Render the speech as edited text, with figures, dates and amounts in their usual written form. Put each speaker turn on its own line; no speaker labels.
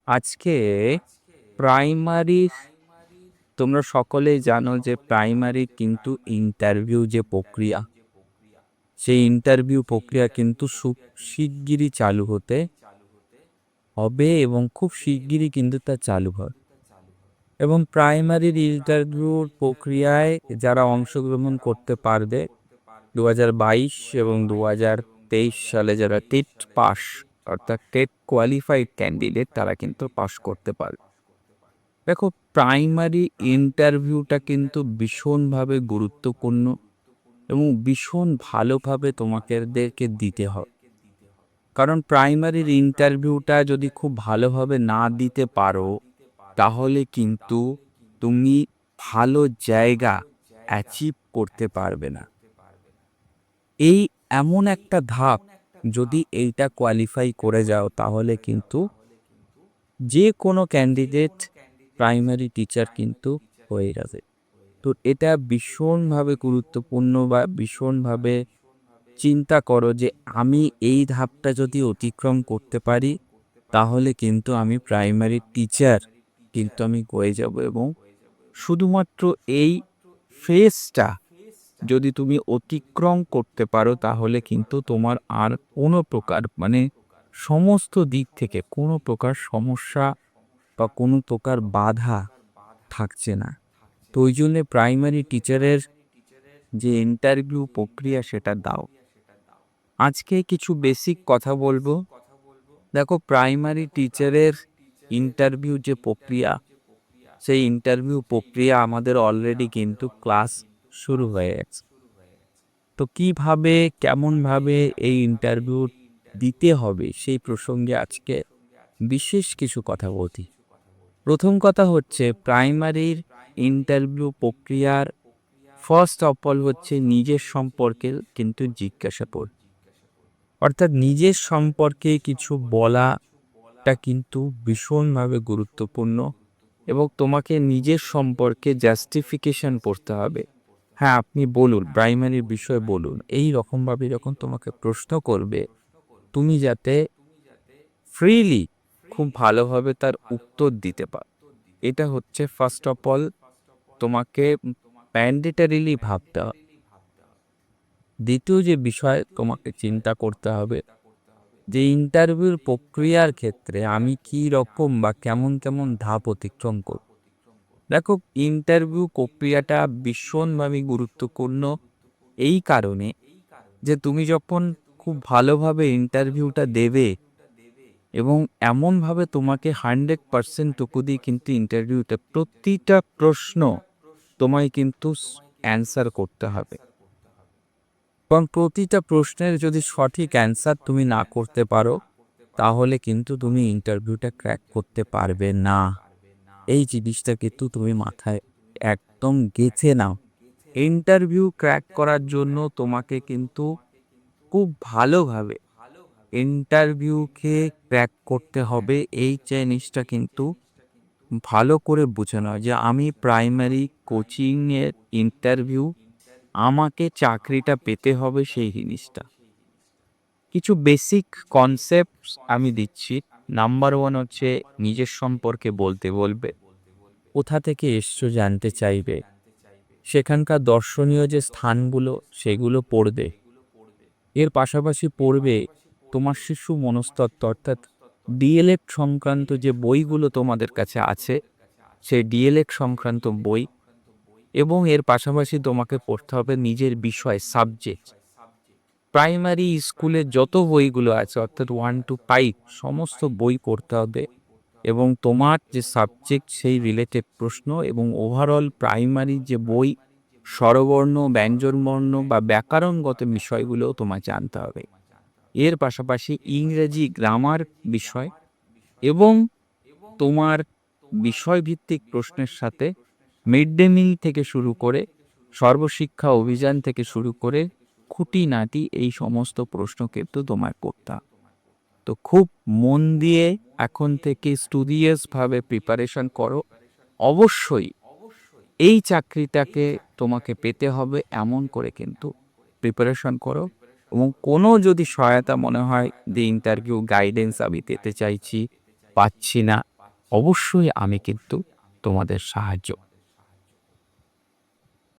আজকে প্রাইমারির তোমরা সকলেই জানো যে প্রাইমারির কিন্তু ইন্টারভিউ যে প্রক্রিয়া, সেই ইন্টারভিউ প্রক্রিয়া কিন্তু খুব শিগগিরই চালু হতে হবে এবং খুব শিগগিরই কিন্তু তা চালু হয়। এবং প্রাইমারির ইন্টারভিউর প্রক্রিয়ায় যারা অংশগ্রহণ করতে পারবে 2022 এবং 2023 সালে যারা টেট পাস অর্থাৎ টেট কোয়ালিফাইড ক্যান্ডিডেট তারা কিন্তু পাস করতে পারবে। দেখো, প্রাইমারি ইন্টারভিউটা কিন্তু ভীষণভাবে গুরুত্বপূর্ণ এবং ভীষণ ভালোভাবে তোমাদেরকে দিতে হবে। কারণ প্রাইমারির ইন্টারভিউটা যদি খুব ভালোভাবে না দিতে পারো তাহলে কিন্তু তুমি ভালো জায়গা অ্যাচিভ করতে পারবে না। এই এমন একটা ধাপ, যদি এইটা কোয়ালিফাই করে যাও তাহলে কিন্তু যে কোনো ক্যান্ডিডেট প্রাইমারি টিচার কিন্তু হয়ে যাবে। তো এটা ভীষণভাবে গুরুত্বপূর্ণ বা ভীষণভাবে চিন্তা করো যে আমি এই ধাপটা যদি অতিক্রম করতে পারি তাহলে কিন্তু আমি প্রাইমারি টিচার কিন্তু আমি হয়ে যাব। এবং শুধুমাত্র এই ফেজটা যদি তুমি অতিক্রম করতে পারো তাহলে কিন্তু তোমার আর কোনো প্রকার সমস্ত দিক থেকে কোনো প্রকার সমস্যা বা কোনো প্রকার বাধা থাকছে না। তো ওই জন্যে প্রাইমারি টিচারের যে ইন্টারভিউ প্রক্রিয়া সেটা দাও। আজকে কিছু বেসিক কথা বলবো। দেখো, প্রাইমারি টিচারের ইন্টারভিউ যে প্রক্রিয়া, সেই ইন্টারভিউ প্রক্রিয়া আমাদের অলরেডি কিন্তু ক্লাস শুরু হয়ে গেছে। তো কিভাবে কেমনভাবে এই ইন্টারভিউ দিতে হবে সেই প্রসঙ্গে আজকে বিশেষ কিছু কথা বলি। প্রথম কথা হচ্ছে, প্রাইমারির ইন্টারভিউ প্রক্রিয়ার ফার্স্ট অফ অল হচ্ছে নিজের সম্পর্কে কিন্তু জিজ্ঞাসাবাদ। অর্থাৎ নিজের সম্পর্কে কিছু বলাটা কিন্তু ভীষণভাবে গুরুত্বপূর্ণ এবং তোমাকে নিজের সম্পর্কে জাস্টিফিকেশন করতে হবে। হ্যাঁ, আপনি বলুন, প্রাইমারির বিষয়ে বলুন। এই রকমভাবে যখন তোমাকে প্রশ্ন করবে, তুমি যাতে ফ্রিলি খুব ভালোভাবে তার উত্তর দিতে পারো। এটা হচ্ছে ফার্স্ট অফ অল তোমাকে ম্যান্ডেটারিলি ভাবতে হবে। দ্বিতীয় যে বিষয় তোমাকে চিন্তা করতে হবে, যে ইন্টারভিউর প্রক্রিয়ার ক্ষেত্রে আমি কি রকম বা কেমন কেমন ধাপ অতিক্রম করব। দেখো, ইন্টারভিউ প্রক্রিয়াটা ভীষণভাবে গুরুত্বপূর্ণ এই কারণে যে তুমি যখন খুব ভালোভাবে ইন্টারভিউটা দেবে এবং এমনভাবে তোমাকে 100% টুকু দিয়ে কিন্তু ইন্টারভিউতে প্রতিটা প্রশ্ন তোমায় কিন্তু অ্যান্সার করতে হবে। এবং প্রতিটা প্রশ্নের যদি সঠিক অ্যান্সার তুমি না করতে পারো তাহলে কিন্তু তুমি ইন্টারভিউটা ক্র্যাক করতে পারবে না। এই জিনিসটা কিন্তু তুমি মাথায় একদম গেঁথে নাও। ইন্টারভিউ ক্র্যাক করার জন্য তোমাকে কিন্তু খুব ভালোভাবে ইন্টারভিউকে ক্র্যাক করতে হবে। এই জিনিসটা কিন্তু ভালো করে বুঝে নাও যে আমি প্রাইমারি কোচিংয়ের ইন্টারভিউ, আমাকে চাকরিটা পেতে হবে সেই জিনিসটা। কিছু বেসিক কনসেপ্ট আমি দিচ্ছি। নাম্বার 1 হচ্ছে নিজের সম্পর্কে বলতে বলবে। কোথা থেকে এসছো জানতে চাইবে। সেখানকার দর্শনীয় যে স্থানগুলো সেগুলো পড়বে। এর পাশাপাশি পড়বে তোমার শিশু মনস্তত্ত্ব অর্থাৎ ডিএলএড সংক্রান্ত যে বইগুলো তোমাদের কাছে আছে সেই ডিএলএড সংক্রান্ত বই। এবং এর পাশাপাশি তোমাকে পড়তে হবে নিজের বিষয়, সাবজেক্ট। প্রাইমারি স্কুলের যত বইগুলো আছে অর্থাৎ 1 to 5 সমস্ত বই পড়তে হবে এবং তোমার যে সাবজেক্ট সেই রিলেটেড প্রশ্ন এবং ওভারঅল প্রাইমারি যে বই, স্বরবর্ণ, ব্যঞ্জনবর্ণ বা ব্যাকরণগত বিষয়গুলোও তোমার জানতে হবে। এর পাশাপাশি ইংরেজি গ্রামার বিষয় এবং তোমার বিষয়ভিত্তিক প্রশ্নের সাথে মিড ডে মিল থেকে শুরু করে সর্বশিক্ষা অভিযান থেকে শুরু করে খুঁটিনাটি এই সমস্ত প্রশ্ন কিন্তু তোমার করতে হবে। তো খুব মন দিয়ে এখন থেকে স্টুডিয়াসভাবে প্রিপারেশন করো। অবশ্যই এই চাকরিটাকে তোমাকে পেতে হবে এমন করে কিন্তু প্রিপারেশন করো। এবং কোনো যদি সহায়তা মনে হয় যে ইন্টারভিউ গাইডেন্স আমি পেতে চাইছি, পাচ্ছি না, অবশ্যই আমি কিন্তু তোমাদের সাহায্য